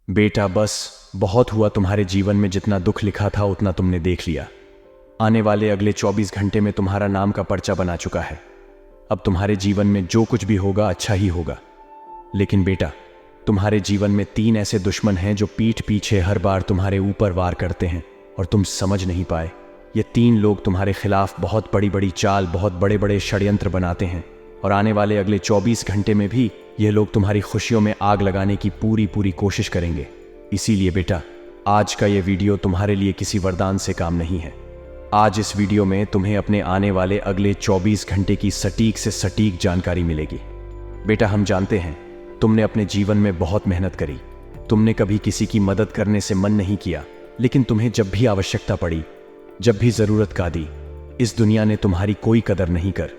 बेटा बस बहुत हुआ, तुम्हारे जीवन में जितना दुख लिखा था उतना तुमने देख लिया। आने वाले अगले 24 घंटे में तुम्हारा नाम का पर्चा बना चुका है। अब तुम्हारे जीवन में जो कुछ भी होगा अच्छा ही होगा। लेकिन बेटा, तुम्हारे जीवन में 3 ऐसे दुश्मन हैं जो पीठ पीछे हर बार तुम्हारे ऊपर वार करते हैं और तुम समझ नहीं पाए। ये 3 लोग तुम्हारे खिलाफ बहुत बड़ी बड़ी चाल, बहुत बड़े बड़े षड्यंत्र बनाते हैं और आने वाले अगले 24 घंटे में भी ये लोग तुम्हारी खुशियों में आग लगाने की पूरी कोशिश करेंगे। इसीलिए बेटा, आज का ये वीडियो तुम्हारे लिए किसी वरदान से काम नहीं है। आज इस वीडियो में तुम्हें अपने आने वाले अगले 24 घंटे की सटीक से सटीक जानकारी मिलेगी। बेटा, हम जानते हैं तुमने अपने जीवन में बहुत मेहनत करी, तुमने कभी किसी की मदद करने से मन नहीं किया, लेकिन तुम्हें जब भी आवश्यकता पड़ी, जब भी जरूरत का दी, इस दुनिया ने तुम्हारी कोई कदर नहीं कर,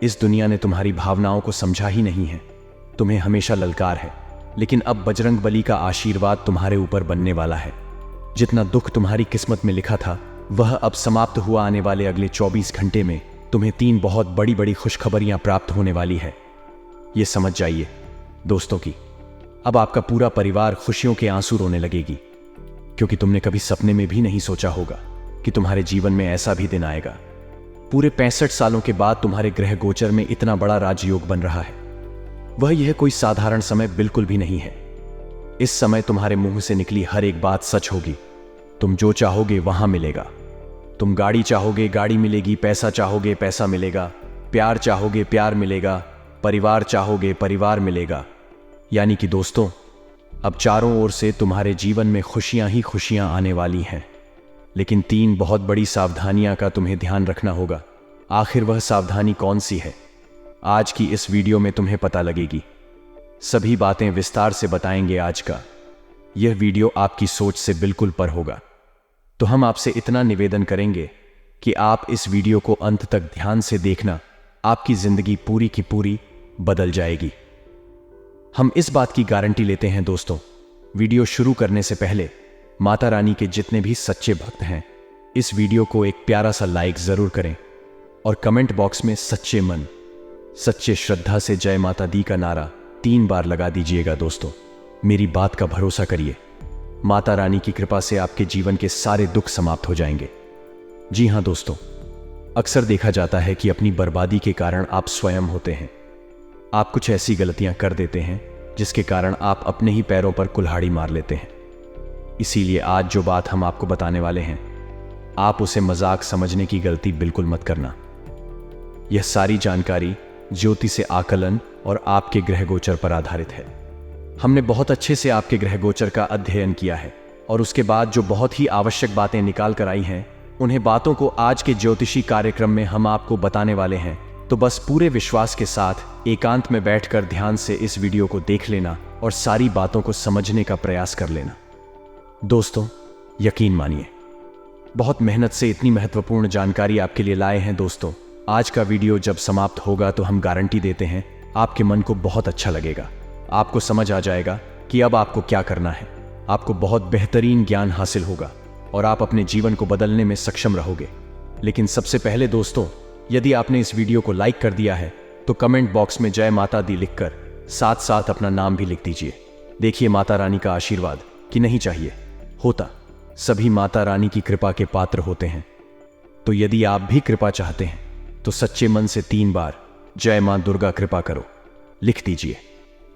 इस दुनिया ने तुम्हारी भावनाओं को समझा ही नहीं है। तुम्हें हमेशा ललकार है, लेकिन अब बजरंग बली का आशीर्वाद तुम्हारे ऊपर बनने वाला है। जितना दुख तुम्हारी किस्मत में लिखा था वह अब समाप्त हुआ। आने वाले अगले 24 घंटे में तुम्हें 3 बहुत बड़ी बड़ी खुशखबरियां प्राप्त होने वाली है। ये समझ जाइए दोस्तों कि अब आपका पूरा परिवार खुशियों के आंसू रोने लगेगी, क्योंकि तुमने कभी सपने में भी नहीं सोचा होगा कि तुम्हारे जीवन में ऐसा भी दिन आएगा। पूरे 65 सालों के बाद तुम्हारे ग्रह गोचर में इतना बड़ा राजयोग बन रहा है। वह यह कोई साधारण समय बिल्कुल भी नहीं है। इस समय तुम्हारे मुंह से निकली हर एक बात सच होगी। तुम जो चाहोगे वहां मिलेगा। तुम गाड़ी चाहोगे गाड़ी मिलेगी, पैसा चाहोगे पैसा मिलेगा, प्यार चाहोगे प्यार मिलेगा, परिवार चाहोगे परिवार मिलेगा। यानी कि दोस्तों, अब चारों ओर से तुम्हारे जीवन में खुशियां ही खुशियां आने वाली हैं। लेकिन 3 बहुत बड़ी सावधानियां का तुम्हें ध्यान रखना होगा। आखिर वह सावधानी कौन सी है, आज की इस वीडियो में तुम्हें पता लगेगी। सभी बातें विस्तार से बताएंगे आज का। यह वीडियो आपकी सोच से बिल्कुल पर होगा, तो हम आपसे इतना निवेदन करेंगे कि आप इस वीडियो को अंत तक ध्यान से देखना। आपकी जिंदगी पूरी की पूरी बदल जाएगी। हम इस बात की गारंटी लेते हैं दोस्तों। वीडियो शुरू करने से पहले माता रानी के जितने भी सच्चे भक्त हैं, इस वीडियो को एक प्यारा सा लाइक जरूर करें और कमेंट बॉक्स में सच्चे मन, सच्चे श्रद्धा से जय माता दी का नारा 3 बार लगा दीजिएगा दोस्तों। मेरी बात का भरोसा करिए, माता रानी की कृपा से आपके जीवन के सारे दुख समाप्त हो जाएंगे। जी हां दोस्तों, अक्सर देखा जाता है कि अपनी बर्बादी के कारण आप स्वयं होते हैं। आप कुछ ऐसी गलतियां कर देते हैं जिसके कारण आप अपने ही पैरों पर कुल्हाड़ी मार लेते हैं। इसीलिए आज जो बात हम आपको बताने वाले हैं, आप उसे मजाक समझने की गलती बिल्कुल मत करना। यह सारी जानकारी ज्योति से आकलन और आपके ग्रह गोचर पर आधारित है। हमने बहुत अच्छे से आपके ग्रह गोचर का अध्ययन किया है और उसके बाद जो बहुत ही आवश्यक बातें निकाल कर आई हैं, उन्हें बातों को आज के ज्योतिषी कार्यक्रम में हम आपको बताने वाले हैं। तो बस पूरे विश्वास के साथ एकांत में बैठकर ध्यान से इस वीडियो को देख लेना और सारी बातों को समझने का प्रयास कर लेना। दोस्तों, यकीन मानिए, बहुत मेहनत से इतनी महत्वपूर्ण जानकारी आपके लिए लाए हैं। दोस्तों, आज का वीडियो जब समाप्त होगा तो हम गारंटी देते हैं आपके मन को बहुत अच्छा लगेगा। आपको समझ आ जाएगा कि अब आपको क्या करना है। आपको बहुत बेहतरीन ज्ञान हासिल होगा और आप अपने जीवन को बदलने में सक्षम रहोगे। लेकिन सबसे पहले दोस्तों, यदि आपने इस वीडियो को लाइक कर दिया है तो कमेंट बॉक्स में जय माता दी लिखकर साथ साथ अपना नाम भी लिख दीजिए। देखिए, माता रानी का आशीर्वाद कि नहीं चाहिए होता, सभी माता रानी की कृपा के पात्र होते हैं। तो यदि आप भी कृपा चाहते हैं तो सच्चे मन से 3 बार जय मां दुर्गा कृपा करो लिख दीजिए।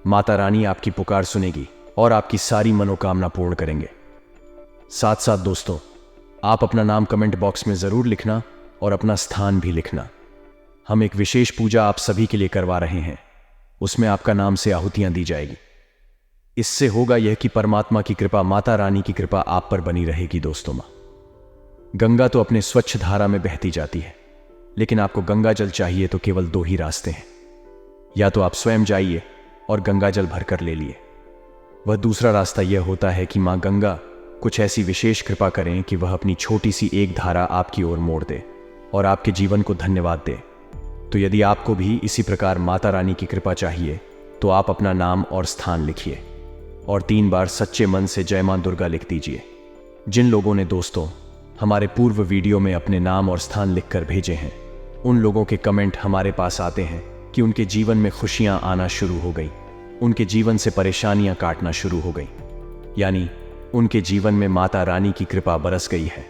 माता रानी आपकी पुकार सुनेगी और आपकी सारी मनोकामना पूर्ण करेंगे। साथ साथ दोस्तों, आप अपना नाम कमेंट बॉक्स में जरूर लिखना और अपना स्थान भी लिखना। हम एक विशेष पूजा आप सभी के लिए करवा रहे हैं, उसमें आपका नाम से आहुतियां दी जाएगी। इससे होगा यह कि परमात्मा की कृपा, माता रानी की कृपा आप पर बनी रहेगी। दोस्तों, मां गंगा तो अपने स्वच्छ धारा में बहती जाती है, लेकिन आपको गंगा जल चाहिए तो केवल 2 ही रास्ते हैं। या तो आप स्वयं जाइए और गंगा जल भरकर ले लिए। वह दूसरा रास्ता यह होता है कि मां गंगा कुछ ऐसी विशेष कृपा करें कि वह अपनी छोटी सी एक धारा आपकी ओर मोड़ दे और आपके जीवन को धन्यवाद दे। तो यदि आपको भी इसी प्रकार माता रानी की कृपा चाहिए तो आप अपना नाम और स्थान लिखिए और 3 बार सच्चे मन से जय मां दुर्गा लिख दीजिए। जिन लोगों ने दोस्तों हमारे पूर्व वीडियो में अपने नाम और स्थान लिखकर भेजे हैं, उन लोगों के कमेंट हमारे पास आते हैं कि उनके जीवन में खुशियां आना शुरू हो गई, उनके जीवन से परेशानियां काटना शुरू हो गई। यानी उनके जीवन में माता रानी की कृपा बरस गई है।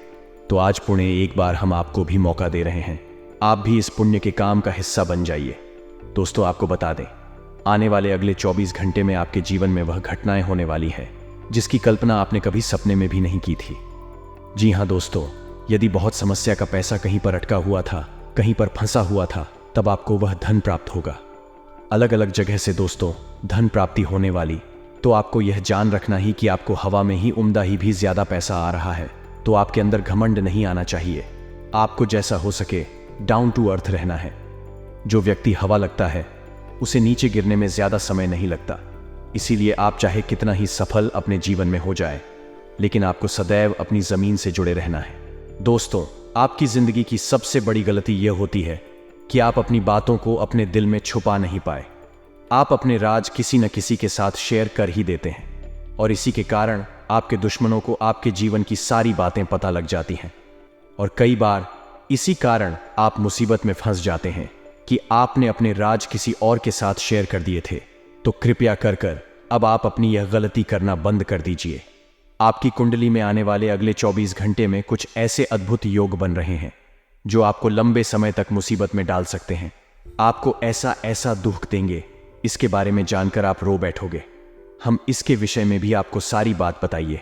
तो आज पुणे एक बार हम आपको भी मौका दे रहे हैं, आप भी इस पुण्य के काम का हिस्सा बन जाइए। दोस्तों, आपको बता दें, आने वाले अगले 24 घंटे में आपके जीवन में वह घटनाएं होने वाली है जिसकी कल्पना आपने कभी सपने में भी नहीं की थी। जी हाँ दोस्तों, यदि बहुत समस्या का पैसा कहीं पर अटका हुआ था, कहीं पर फंसा हुआ था, तब आपको वह धन प्राप्त होगा। अलग अलग जगह से दोस्तों धन प्राप्ति होने वाली। तो आपको यह जान रखना ही कि आपको हवा में ही उम्दा ही भी ज्यादा पैसा आ रहा है। तो आपके अंदर घमंड नहीं आना चाहिए। आपको जैसा हो सके डाउन टू अर्थ रहना है। जो व्यक्ति हवा लगता है उसे नीचे गिरने में ज्यादा समय नहीं लगता। इसीलिए आप चाहे कितना ही सफल अपने जीवन में हो जाए, लेकिन आपको सदैव अपनी जमीन से जुड़े रहना है। दोस्तों, आपकी जिंदगी की सबसे बड़ी गलती यह होती है कि आप अपनी बातों को अपने दिल में छुपा नहीं पाए। आप अपने राज किसी न किसी के साथ शेयर कर ही देते हैं, और इसी के कारण आपके दुश्मनों को आपके जीवन की सारी बातें पता लग जाती हैं। और कई बार इसी कारण आप मुसीबत में फंस जाते हैं कि आपने अपने राज किसी और के साथ शेयर कर दिए थे। तो कृपया कर अब आप अपनी यह गलती करना बंद कर दीजिए। आपकी कुंडली में आने वाले अगले 24 घंटे में कुछ ऐसे अद्भुत योग बन रहे हैं जो आपको लंबे समय तक मुसीबत में डाल सकते हैं। आपको ऐसा ऐसा दुख देंगे, इसके बारे में जानकर आप रो बैठोगे। हम इसके विषय में भी आपको सारी बात बताइए।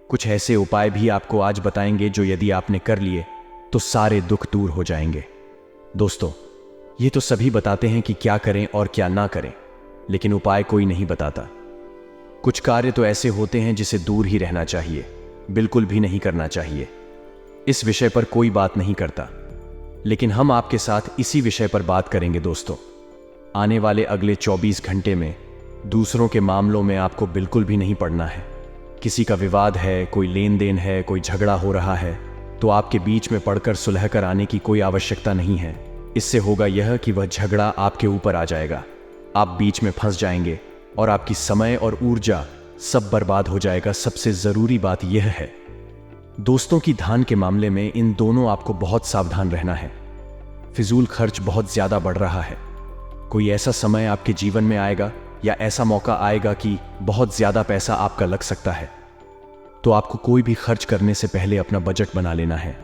कुछ ऐसे उपाय भी आपको आज बताएंगे जो यदि आपने कर लिए तो सारे दुख दूर हो जाएंगे। दोस्तों, ये तो सभी बताते हैं कि क्या करें और क्या ना करें, लेकिन उपाय कोई नहीं बताता। कुछ कार्य तो ऐसे होते हैं जिसे दूर ही रहना चाहिए, बिल्कुल भी नहीं करना चाहिए। इस विषय पर कोई बात नहीं करता, लेकिन हम आपके साथ इसी विषय पर बात करेंगे। दोस्तों, आने वाले अगले 24 घंटे में दूसरों के मामलों में आपको बिल्कुल भी नहीं पड़ना है। किसी का विवाद है, कोई लेन देन है, कोई झगड़ा हो रहा है, तो आपके बीच में पड़कर सुलह कर आने की कोई आवश्यकता नहीं है। इससे होगा यह कि वह झगड़ा आपके ऊपर आ जाएगा, आप बीच में फंस जाएंगे और आपकी समय और ऊर्जा सब बर्बाद हो जाएगा। सबसे जरूरी बात यह है दोस्तों कि धन के मामले में इन दोनों आपको बहुत सावधान रहना है। फिजूल खर्च बहुत ज्यादा बढ़ रहा है। कोई ऐसा समय आपके जीवन में आएगा या ऐसा मौका आएगा कि बहुत ज्यादा पैसा आपका लग सकता है। तो आपको कोई भी खर्च करने से पहले अपना बजट बना लेना है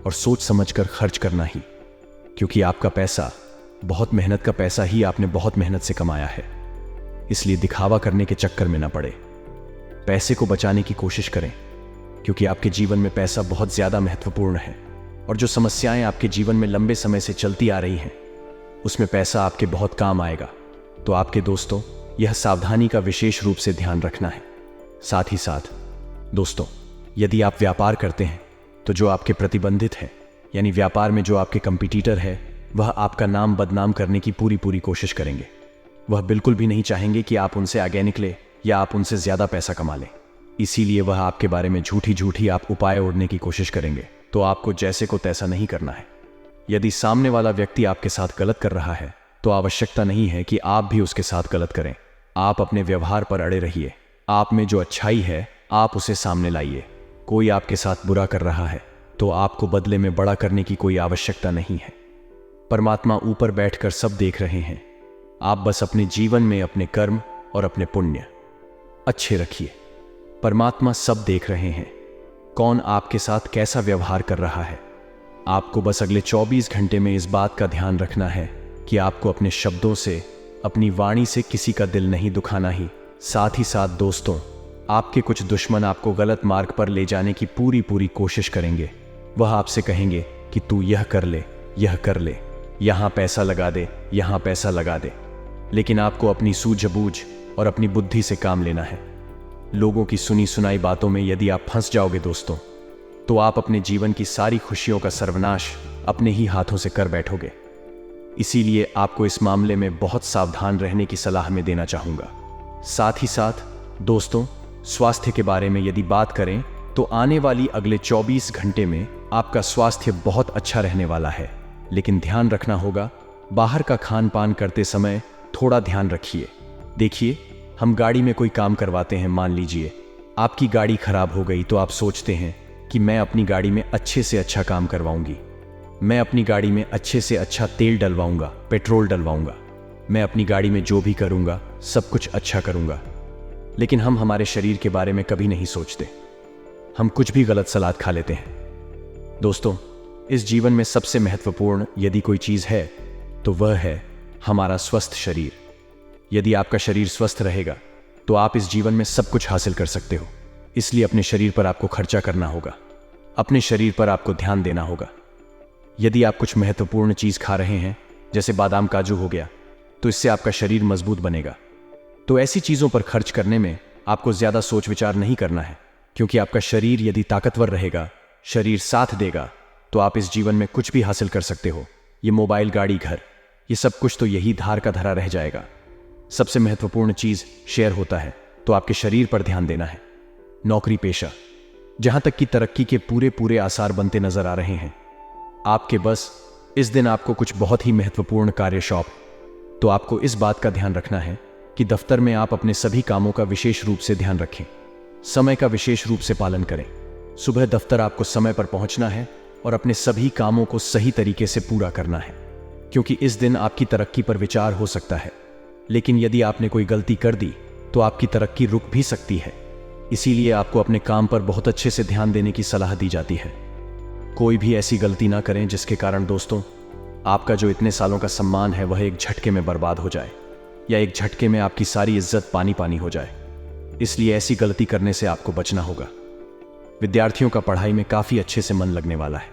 और सोच समझकर खर्च करना ही, क्योंकि आपका पैसा बहुत मेहनत का पैसा ही आपने बहुत मेहनत से कमाया है। इसलिए दिखावा करने के चक्कर में ना पड़े। पैसे को बचाने की कोशिश करें, क्योंकि आपके जीवन में पैसा बहुत ज्यादा महत्वपूर्ण है। और जो समस्याएं आपके जीवन में लंबे समय से चलती आ रही हैं, उसमें पैसा आपके बहुत काम आएगा। तो आपके दोस्तों, यह सावधानी का विशेष रूप से ध्यान रखना है। साथ ही साथ दोस्तों, यदि आप व्यापार करते हैं तो जो आपके प्रतिबंधित हैं, यानी व्यापार में जो आपके कंपटीटर है, वह आपका नाम बदनाम करने की पूरी कोशिश करेंगे। वह बिल्कुल भी नहीं चाहेंगे कि आप उनसे आगे निकले या आप उनसे ज्यादा पैसा कमा लें। इसीलिए वह आपके बारे में झूठी आप उपाय ओढ़ने की कोशिश करेंगे। तो आपको जैसे को तैसा नहीं करना है। यदि सामने वाला व्यक्ति आपके साथ गलत कर रहा है तो आवश्यकता नहीं है कि आप भी उसके साथ गलत करें। आप अपने व्यवहार पर अड़े रहिए। आप में जो अच्छाई है आप उसे सामने लाइए। कोई आपके साथ बुरा कर रहा है तो आपको बदले में बड़ा करने की कोई आवश्यकता नहीं है। परमात्मा ऊपर बैठकर सब देख रहे हैं। आप बस अपने जीवन में अपने कर्म और अपने पुण्य अच्छे रखिए। परमात्मा सब देख रहे हैं, कौन आपके साथ कैसा व्यवहार कर रहा है। आपको बस अगले 24 घंटे में इस बात का ध्यान रखना है कि आपको अपने शब्दों से, अपनी वाणी से किसी का दिल नहीं दुखाना ही। साथ ही साथ दोस्तों, आपके कुछ दुश्मन आपको गलत मार्ग पर ले जाने की पूरी कोशिश करेंगे। वह आपसे कहेंगे कि तू यह कर ले, यह कर ले, यहां पैसा लगा दे, यहां पैसा लगा दे। लेकिन आपको अपनी सूझबूझ और अपनी बुद्धि से काम लेना है। लोगों की सुनी सुनाई बातों में यदि आप फंस जाओगे दोस्तों, तो आप अपने जीवन की सारी खुशियों का सर्वनाश अपने ही हाथों से कर बैठोगे। इसीलिए आपको इस मामले में बहुत सावधान रहने की सलाह मैं देना चाहूंगा। साथ ही साथ दोस्तों, स्वास्थ्य के बारे में यदि बात करें तो आने वाली अगले 24 घंटे में आपका स्वास्थ्य बहुत अच्छा रहने वाला है। लेकिन ध्यान रखना होगा, बाहर का खान पान करते समय थोड़ा ध्यान रखिए। देखिए, हम गाड़ी में कोई काम करवाते हैं, मान लीजिए आपकी गाड़ी खराब हो गई, तो आप सोचते हैं कि मैं अपनी गाड़ी में अच्छे से अच्छा काम करवाऊंगी, मैं अपनी गाड़ी में अच्छे से अच्छा तेल डलवाऊंगा, पेट्रोल डलवाऊंगा, मैं अपनी गाड़ी में जो भी करूंगा सब कुछ अच्छा करूंगा। लेकिन हम हमारे शरीर के बारे में कभी नहीं सोचते। हम कुछ भी गलत सलाद खा लेते हैं। दोस्तों, इस जीवन में सबसे महत्वपूर्ण यदि कोई चीज है तो वह है हमारा स्वस्थ शरीर। यदि आपका शरीर स्वस्थ रहेगा तो आप इस जीवन में सब कुछ हासिल कर सकते हो। इसलिए अपने शरीर पर आपको खर्चा करना होगा, अपने शरीर पर आपको ध्यान देना होगा। यदि आप कुछ महत्वपूर्ण चीज खा रहे हैं, जैसे बादाम काजू हो गया, तो इससे आपका शरीर मजबूत बनेगा। तो ऐसी चीजों पर खर्च करने में आपको ज्यादा सोच विचार नहीं करना है, क्योंकि आपका शरीर यदि ताकतवर रहेगा, शरीर साथ देगा, तो आप इस जीवन में कुछ भी हासिल कर सकते हो। ये मोबाइल, गाड़ी, घर, ये सब कुछ तो यही धार का धरा रह जाएगा। सबसे महत्वपूर्ण चीज शेयर होता है, तो आपके शरीर पर ध्यान देना है। नौकरी पेशा, जहां तक कि तरक्की के पूरे पूरे आसार बनते नजर आ रहे हैं आपके, बस इस दिन आपको कुछ बहुत ही महत्वपूर्ण कार्य सौंप, तो आपको इस बात का ध्यान रखना है कि दफ्तर में आप अपने सभी कामों का विशेष रूप से ध्यान रखें, समय का विशेष रूप से पालन करें। सुबह दफ्तर आपको समय पर पहुंचना है और अपने सभी कामों को सही तरीके से पूरा करना है, क्योंकि इस दिन आपकी तरक्की पर विचार हो सकता है। लेकिन यदि आपने कोई गलती कर दी तो आपकी तरक्की रुक भी सकती है। इसीलिए आपको अपने काम पर बहुत अच्छे से ध्यान देने की सलाह दी जाती है। कोई भी ऐसी गलती ना करें जिसके कारण दोस्तों आपका जो इतने सालों का सम्मान है वह एक झटके में बर्बाद हो जाए, या एक झटके में आपकी सारी इज्जत पानी पानी हो जाए। इसलिए ऐसी गलती करने से आपको बचना होगा। विद्यार्थियों का पढ़ाई में काफी अच्छे से मन लगने वाला है।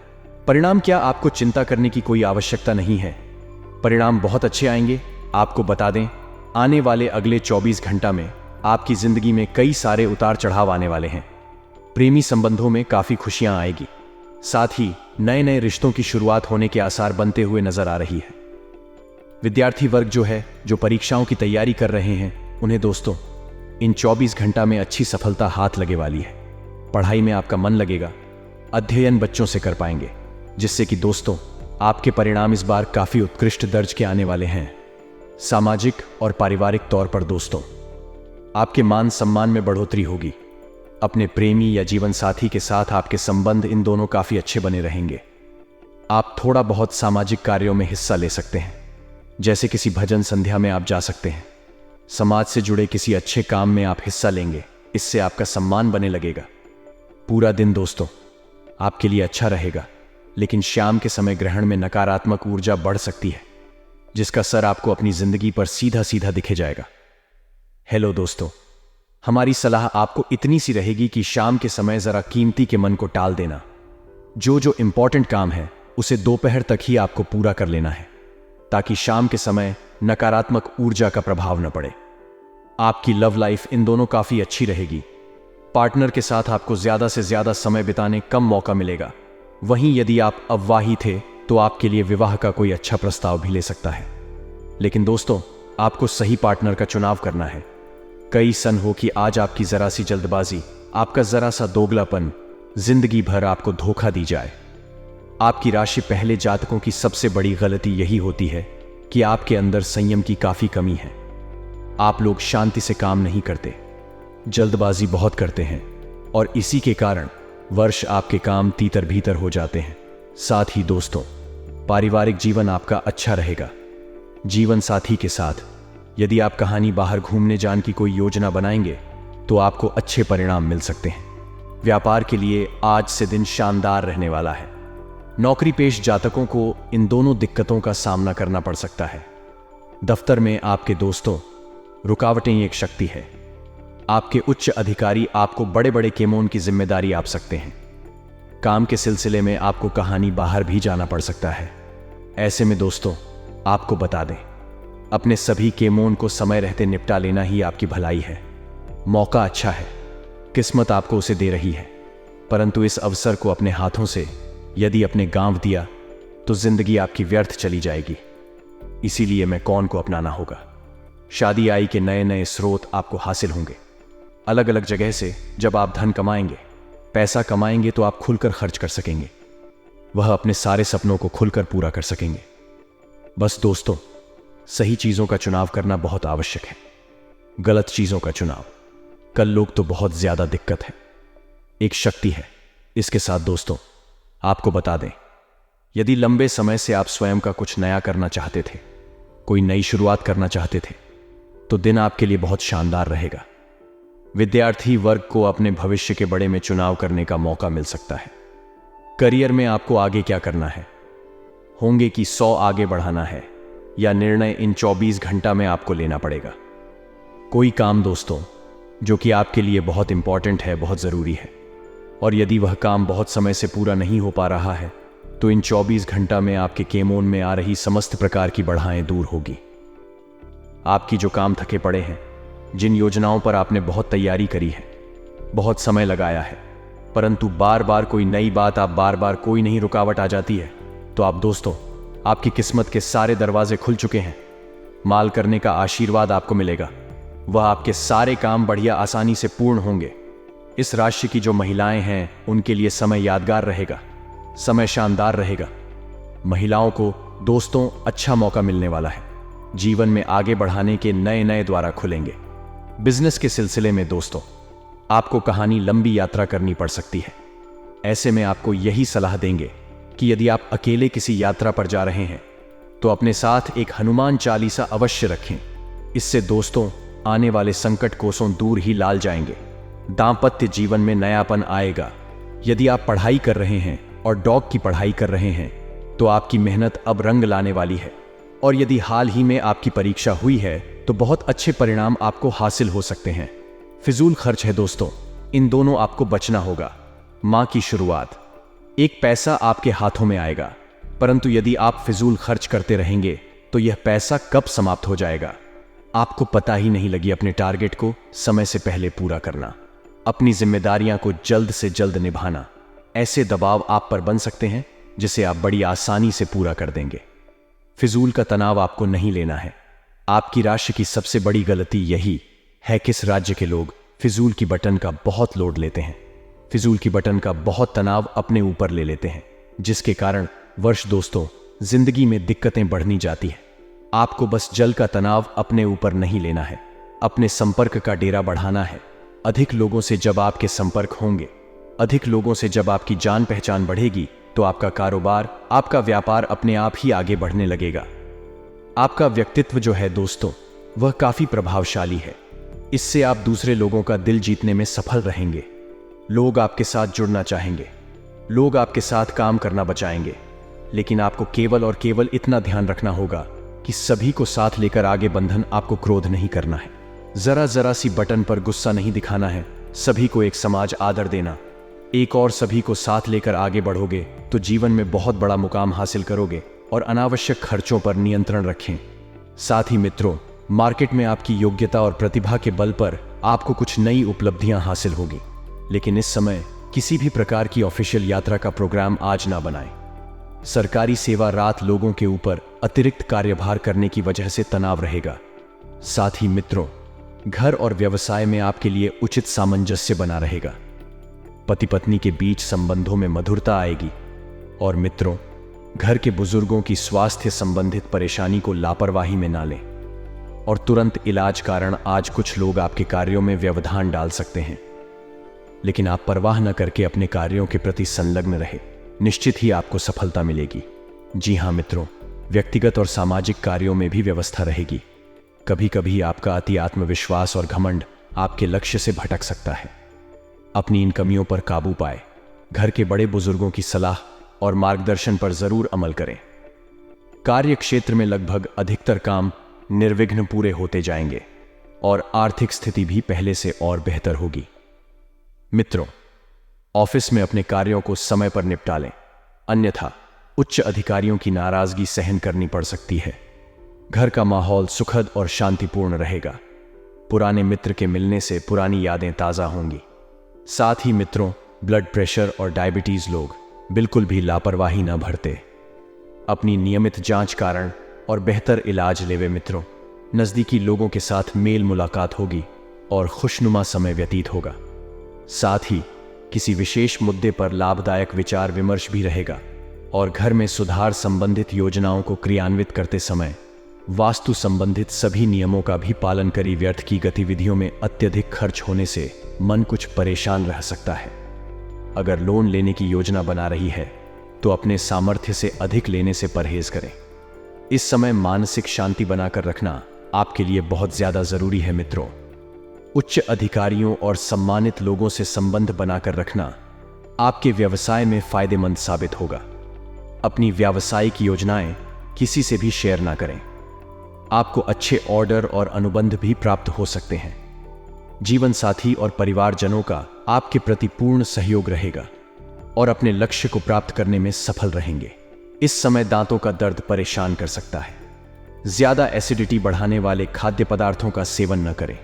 परिणाम क्या, आपको चिंता करने की कोई आवश्यकता नहीं है। परिणाम बहुत अच्छे आएंगे। आपको बता दें, आने वाले अगले 24 घंटा में आपकी जिंदगी में कई सारे उतार चढ़ाव आने वाले हैं। प्रेमी संबंधों में काफी खुशियां आएगी, साथ ही नए नए रिश्तों की शुरुआत होने के आसार बनते हुए नजर आ रही है। विद्यार्थी वर्ग जो है, जो परीक्षाओं की तैयारी कर रहे हैं, उन्हें दोस्तों इन 24 घंटा में अच्छी सफलता हाथ लगे वाली है। पढ़ाई में आपका मन लगेगा, अध्ययन बच्चों से कर पाएंगे, जिससे कि दोस्तों आपके परिणाम इस बार काफी उत्कृष्ट दर्ज के आने वाले हैं। सामाजिक और पारिवारिक तौर पर दोस्तों आपके मान सम्मान में बढ़ोतरी होगी। अपने प्रेमी या जीवन साथी के साथ आपके संबंध इन दोनों काफी अच्छे बने रहेंगे। आप थोड़ा बहुत सामाजिक कार्यों में हिस्सा ले सकते हैं, जैसे किसी भजन संध्या में आप जा सकते हैं। समाज से जुड़े किसी अच्छे काम में आप हिस्सा लेंगे, इससे आपका सम्मान बने लगेगा। पूरा दिन दोस्तों आपके लिए अच्छा रहेगा, लेकिन शाम के समय ग्रहण में नकारात्मक ऊर्जा बढ़ सकती है, जिसका असर आपको अपनी जिंदगी पर सीधा सीधा दिखे जाएगा। हेलो दोस्तों, हमारी सलाह आपको इतनी सी रहेगी कि शाम के समय जरा कीमती के मन को टाल देना। जो इंपॉर्टेंट काम है उसे दोपहर तक ही आपको पूरा कर लेना है, ताकि शाम के समय नकारात्मक ऊर्जा का प्रभाव न पड़े। आपकी लव लाइफ इन दोनों काफी अच्छी रहेगी। पार्टनर के साथ आपको ज्यादा से ज्यादा समय बिताने कम मौका मिलेगा। वहीं यदि आप अविवाहित थे तो आपके लिए विवाह का कोई अच्छा प्रस्ताव भी ले सकता है। लेकिन दोस्तों आपको सही पार्टनर का चुनाव करना है। कई सन हो कि आज आपकी जरा सी जल्दबाजी, आपका जरा सा दोगलापन जिंदगी भर आपको धोखा दी जाए। आपकी राशि पहले जातकों की सबसे बड़ी गलती यही होती है कि आपके अंदर संयम की काफी कमी है। आप लोग शांति से काम नहीं करते, जल्दबाजी बहुत करते हैं, और इसी के कारण वर्ष आपके काम तीतर भीतर हो जाते हैं। साथ ही दोस्तों पारिवारिक जीवन आपका अच्छा रहेगा। जीवन साथी के साथ यदि आप कहानी बाहर घूमने जाने की कोई योजना बनाएंगे तो आपको अच्छे परिणाम मिल सकते हैं। व्यापार के लिए आज से दिन शानदार रहने वाला है। नौकरी पेश जातकों को इन दोनों दिक्कतों का सामना करना पड़ सकता है। दफ्तर में आपके दोस्तों रुकावटें एक शक्ति है। आपके उच्च अधिकारी आपको बड़े बड़े केमोन की जिम्मेदारी आप सकते हैं। काम के सिलसिले में आपको कहानी बाहर भी जाना पड़ सकता है। ऐसे में दोस्तों आपको बता दें, अपने सभी केमोन को समय रहते निपटा लेना ही आपकी भलाई है। मौका अच्छा है, किस्मत आपको उसे दे रही है, परंतु इस अवसर को अपने हाथों से यदि अपने गांव दिया तो जिंदगी आपकी व्यर्थ चली जाएगी। इसीलिए मैं कौन को अपनाना होगा। शादी आई के नए नए स्रोत आपको हासिल होंगे। अलग अलग जगह से जब आप धन कमाएंगे, पैसा कमाएंगे, तो आप खुलकर खर्च कर सकेंगे। वह अपने सारे सपनों को खुलकर पूरा कर सकेंगे। बस दोस्तों सही चीजों का चुनाव करना बहुत आवश्यक है। गलत चीजों का चुनाव कल लोग तो बहुत ज्यादा दिक्कत है। एक शक्ति है। इसके साथ दोस्तों आपको बता दें, यदि लंबे समय से आप स्वयं का कुछ नया करना चाहते थे, कोई नई शुरुआत करना चाहते थे, तो दिन आपके लिए बहुत शानदार रहेगा। विद्यार्थी वर्ग को अपने भविष्य के बड़े में चुनाव करने का मौका मिल सकता है। करियर में आपको आगे क्या करना है, होंगे कि 100 आगे बढ़ाना है, या निर्णय इन 24 घंटा में आपको लेना पड़ेगा। कोई काम दोस्तों जो कि आपके लिए बहुत इंपॉर्टेंट है, बहुत ज़रूरी है, और यदि वह काम बहुत समय से पूरा नहीं हो पा रहा है तो इन 24 घंटा में आपके केमोन में आ रही समस्त प्रकार की बाधाएं दूर होगी। आपकी जो काम थके पड़े हैं, जिन योजनाओं पर आपने बहुत तैयारी करी है, बहुत समय लगाया है, परंतु बार बार कोई नई बात, आप बार बार कोई नहीं रुकावट आ जाती है, तो आप दोस्तों आपकी किस्मत के सारे दरवाजे खुल चुके हैं। माल करने का आशीर्वाद आपको मिलेगा, वह आपके सारे काम बढ़िया आसानी से पूर्ण होंगे। इस राशि की जो महिलाएं हैं उनके लिए समय यादगार रहेगा, समय शानदार रहेगा। महिलाओं को दोस्तों अच्छा मौका मिलने वाला है, जीवन में आगे बढ़ाने के नए नए द्वार खुलेंगे। बिजनेस के सिलसिले में दोस्तों आपको कहानी लंबी यात्रा करनी पड़ सकती है। ऐसे में आपको यही सलाह देंगे कि यदि आप अकेले किसी यात्रा पर जा रहे हैं तो अपने साथ एक हनुमान चालीसा अवश्य रखें। इससे दोस्तों आने वाले संकट कोसों दूर ही लाल जाएंगे। दांपत्य जीवन में नयापन आएगा। यदि आप पढ़ाई कर रहे हैं और डॉग की पढ़ाई कर रहे हैं तो आपकी मेहनत अब रंग लाने वाली है, और यदि हाल ही में आपकी परीक्षा हुई है तो बहुत अच्छे परिणाम आपको हासिल हो सकते हैं। फिजूल खर्च है दोस्तों, इन दोनों आपको बचना होगा। माँ की शुरुआत, एक पैसा आपके हाथों में आएगा, परंतु यदि आप फिजूल खर्च करते रहेंगे तो यह पैसा कब समाप्त हो जाएगा आपको पता ही नहीं लगी। अपने टारगेट को समय से पहले पूरा करना, अपनी जिम्मेदारियां को जल्द से जल्द निभाना, ऐसे दबाव आप पर बन सकते हैं जिसे आप बड़ी आसानी से पूरा कर देंगे। फिजूल का तनाव आपको नहीं लेना है। आपकी राशि की सबसे बड़ी गलती यही है कि इस राज्य के लोग फिजूल की बटन का बहुत लोड लेते हैं, फिजूल की बटन का बहुत तनाव अपने ऊपर ले लेते हैं, जिसके कारण वर्ष दोस्तों जिंदगी में दिक्कतें बढ़नी जाती हैं। आपको बस जल का तनाव अपने ऊपर नहीं लेना है, अपने संपर्क का डेरा बढ़ाना है। अधिक लोगों से जब आपके संपर्क होंगे, अधिक लोगों से जब आपकी जान पहचान बढ़ेगी तो आपका कारोबार, आपका व्यापार अपने आप ही आगे बढ़ने लगेगा। आपका व्यक्तित्व जो है दोस्तों वह काफी प्रभावशाली है। इससे आप दूसरे लोगों का दिल जीतने में सफल रहेंगे। लोग आपके साथ जुड़ना चाहेंगे, लोग आपके साथ काम करना बचाएंगे, लेकिन आपको केवल और केवल इतना ध्यान रखना होगा कि सभी को साथ लेकर आगे बंधन, आपको क्रोध नहीं करना है, जरा जरा सी बटन पर गुस्सा नहीं दिखाना है, सभी को एक समाज आदर देना, एक और सभी को साथ लेकर आगे बढ़ोगे तो जीवन में बहुत बड़ा मुकाम हासिल करोगे। और अनावश्यक खर्चों पर नियंत्रण रखें। साथ ही मित्रों, मार्केट में आपकी योग्यता और प्रतिभा के बल पर आपको कुछ नई उपलब्धियां हासिल होगी, लेकिन इस समय किसी भी प्रकार की ऑफिशियल यात्रा का प्रोग्राम आज ना बनाएं। सरकारी सेवा रात लोगों के ऊपर अतिरिक्त कार्यभार करने की वजह से तनाव रहेगा। साथ ही मित्रों, घर और व्यवसाय में आपके लिए उचित सामंजस्य बना रहेगा। पति पत्नी के बीच संबंधों में मधुरता आएगी। और मित्रों, घर के बुजुर्गों की स्वास्थ्य संबंधित परेशानी को लापरवाही में ना लें, और तुरंत इलाज कारण आज कुछ लोग आपके कार्यों में व्यवधान डाल सकते हैं, लेकिन आप परवाह न करके अपने कार्यों के प्रति संलग्न रहे, निश्चित ही आपको सफलता मिलेगी। जी हां मित्रों, व्यक्तिगत और सामाजिक कार्यों में भी व्यवस्था रहेगी। कभी कभी आपका अति आत्मविश्वास और घमंड आपके लक्ष्य से भटक सकता है। अपनी इन कमियों पर काबू पाए। घर के बड़े बुजुर्गों की सलाह और मार्गदर्शन पर जरूर अमल करें। कार्य क्षेत्र में लगभग अधिकतर काम निर्विघ्न पूरे होते जाएंगे और आर्थिक स्थिति भी पहले से और बेहतर होगी। मित्रों, ऑफिस में अपने कार्यों को समय पर निपटा लें, अन्यथा उच्च अधिकारियों की नाराजगी सहन करनी पड़ सकती है। घर का माहौल सुखद और शांतिपूर्ण रहेगा। पुराने मित्र के मिलने से पुरानी यादें ताज़ा होंगी। साथ ही मित्रों, ब्लड प्रेशर और डायबिटीज लोग बिल्कुल भी लापरवाही न बरतें। अपनी नियमित जांच कारण और बेहतर इलाज लेवे मित्रों। नज़दीकी लोगों के साथ मेल मुलाकात होगी और खुशनुमा समय व्यतीत होगा। साथ ही किसी विशेष मुद्दे पर लाभदायक विचार विमर्श भी रहेगा और घर में सुधार संबंधित योजनाओं को क्रियान्वित करते समय वास्तु संबंधित सभी नियमों का भी पालन करी। व्यर्थ की गतिविधियों में अत्यधिक खर्च होने से मन कुछ परेशान रह सकता है। अगर लोन लेने की योजना बना रही है तो अपने सामर्थ्य से अधिक लेने से परहेज करें। इस समय मानसिक शांति बनाकर रखना आपके लिए बहुत ज्यादा जरूरी है मित्रों। उच्च अधिकारियों और सम्मानित लोगों से संबंध बनाकर रखना आपके व्यवसाय में फायदेमंद साबित होगा। अपनी व्यावसायिक योजनाएं किसी से भी शेयर ना करें। आपको अच्छे ऑर्डर और अनुबंध भी प्राप्त हो सकते हैं। जीवन साथी और परिवारजनों का आपके प्रति पूर्ण सहयोग रहेगा और अपने लक्ष्य को प्राप्त करने में सफल रहेंगे। इस समय दांतों का दर्द परेशान कर सकता है। ज्यादा एसिडिटी बढ़ाने वाले खाद्य पदार्थों का सेवन न करें।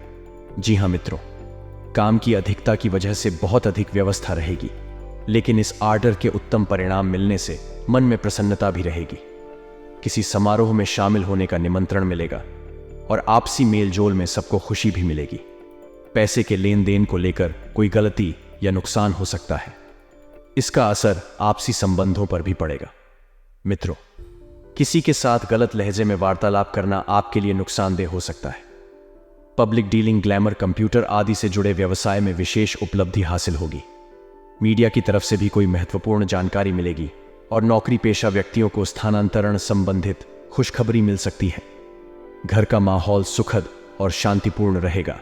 जी हां मित्रों, काम की अधिकता की वजह से बहुत अधिक व्यवस्था रहेगी, लेकिन इस आर्डर के उत्तम परिणाम मिलने से मन में प्रसन्नता भी रहेगी। किसी समारोह में शामिल होने का निमंत्रण मिलेगा और आपसी मेलजोल में सबको खुशी भी मिलेगी। पैसे के लेन देन को लेकर कोई गलती या नुकसान हो सकता है। इसका असर आपसी संबंधों पर भी पड़ेगा। मित्रों, किसी के साथ गलत लहजे में वार्तालाप करना आपके लिए नुकसानदेह हो सकता है। पब्लिक डीलिंग, ग्लैमर, कंप्यूटर आदि से जुड़े व्यवसाय में विशेष उपलब्धि हासिल होगी। मीडिया की तरफ से भी कोई महत्वपूर्ण जानकारी मिलेगी और नौकरी पेशा व्यक्तियों को स्थानांतरण संबंधित खुशखबरी मिल सकती है। घर का माहौल सुखद और शांतिपूर्ण रहेगा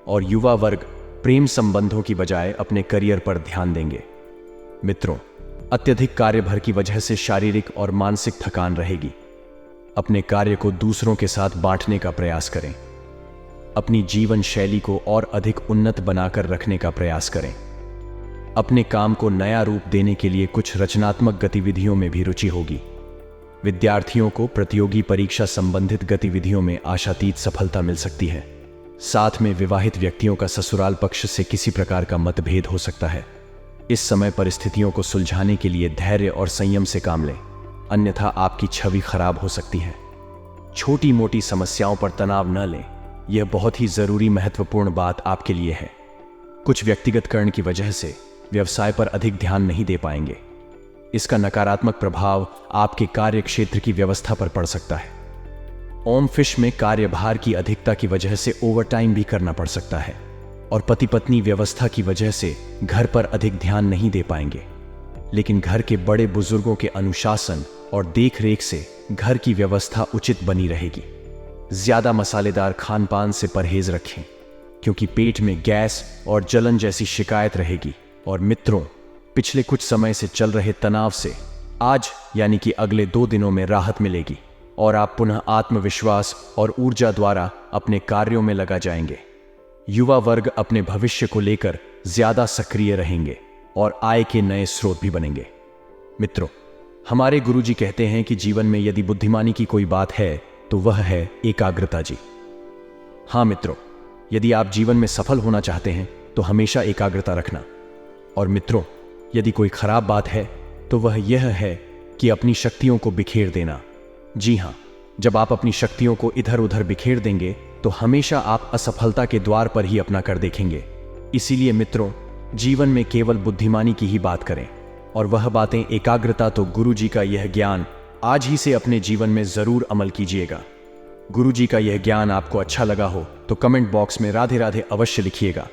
और युवा वर्ग प्रेम संबंधों की बजाय अपने करियर पर ध्यान देंगे। मित्रों, अत्यधिक कार्यभार की वजह से शारीरिक और मानसिक थकान रहेगी। अपने कार्य को दूसरों के साथ बांटने का प्रयास करें। अपनी जीवन शैली को और अधिक उन्नत बनाकर रखने का प्रयास करें। अपने काम को नया रूप देने के लिए कुछ रचनात्मक गतिविधियों में भी रुचि होगी। विद्यार्थियों को प्रतियोगी परीक्षा संबंधित गतिविधियों में आशातीत सफलता मिल सकती है। साथ में विवाहित व्यक्तियों का ससुराल पक्ष से किसी प्रकार का मतभेद हो सकता है। इस समय परिस्थितियों को सुलझाने के लिए धैर्य और संयम से काम लें, अन्यथा आपकी छवि खराब हो सकती है। छोटी मोटी समस्याओं पर तनाव न लें, यह बहुत ही जरूरी महत्वपूर्ण बात आपके लिए है। कुछ व्यक्तिगत कारण की वजह से व्यवसाय पर अधिक ध्यान नहीं दे पाएंगे। इसका नकारात्मक प्रभाव आपके कार्य क्षेत्र की व्यवस्था पर पड़ सकता है। ओम फिश में कार्यभार की अधिकता की वजह से ओवरटाइम भी करना पड़ सकता है और पति पत्नी व्यवस्था की वजह से घर पर अधिक ध्यान नहीं दे पाएंगे। लेकिन घर के बड़े बुजुर्गों के अनुशासन और देखरेख से घर की व्यवस्था उचित बनी रहेगी। ज्यादा मसालेदार खान पान से परहेज रखें, क्योंकि पेट में गैस और जलन जैसी शिकायत रहेगी। और मित्रों, पिछले कुछ समय से चल रहे तनाव से आज यानी कि अगले 2 दिनों में राहत मिलेगी और आप पुनः आत्मविश्वास और ऊर्जा द्वारा अपने कार्यों में लगा जाएंगे। युवा वर्ग अपने भविष्य को लेकर ज्यादा सक्रिय रहेंगे और आय के नए स्रोत भी बनेंगे। मित्रों, हमारे गुरुजी कहते हैं कि जीवन में यदि बुद्धिमानी की कोई बात है तो वह है एकाग्रता जी। हां मित्रों, यदि आप जीवन में सफल होना चाहते हैं तो हमेशा एकाग्रता रखना। और मित्रों, यदि कोई खराब बात है तो वह यह है कि अपनी शक्तियों को बिखेर देना। जी हां, जब आप अपनी शक्तियों को इधर उधर बिखेर देंगे तो हमेशा आप असफलता के द्वार पर ही अपना कर देखेंगे। इसीलिए मित्रों, जीवन में केवल बुद्धिमानी की ही बात करें और वह बातें एकाग्रता। तो गुरुजी का यह ज्ञान आज ही से अपने जीवन में जरूर अमल कीजिएगा। गुरुजी का यह ज्ञान आपको अच्छा लगा हो तो कमेंट बॉक्स में राधे राधे अवश्य लिखिएगा।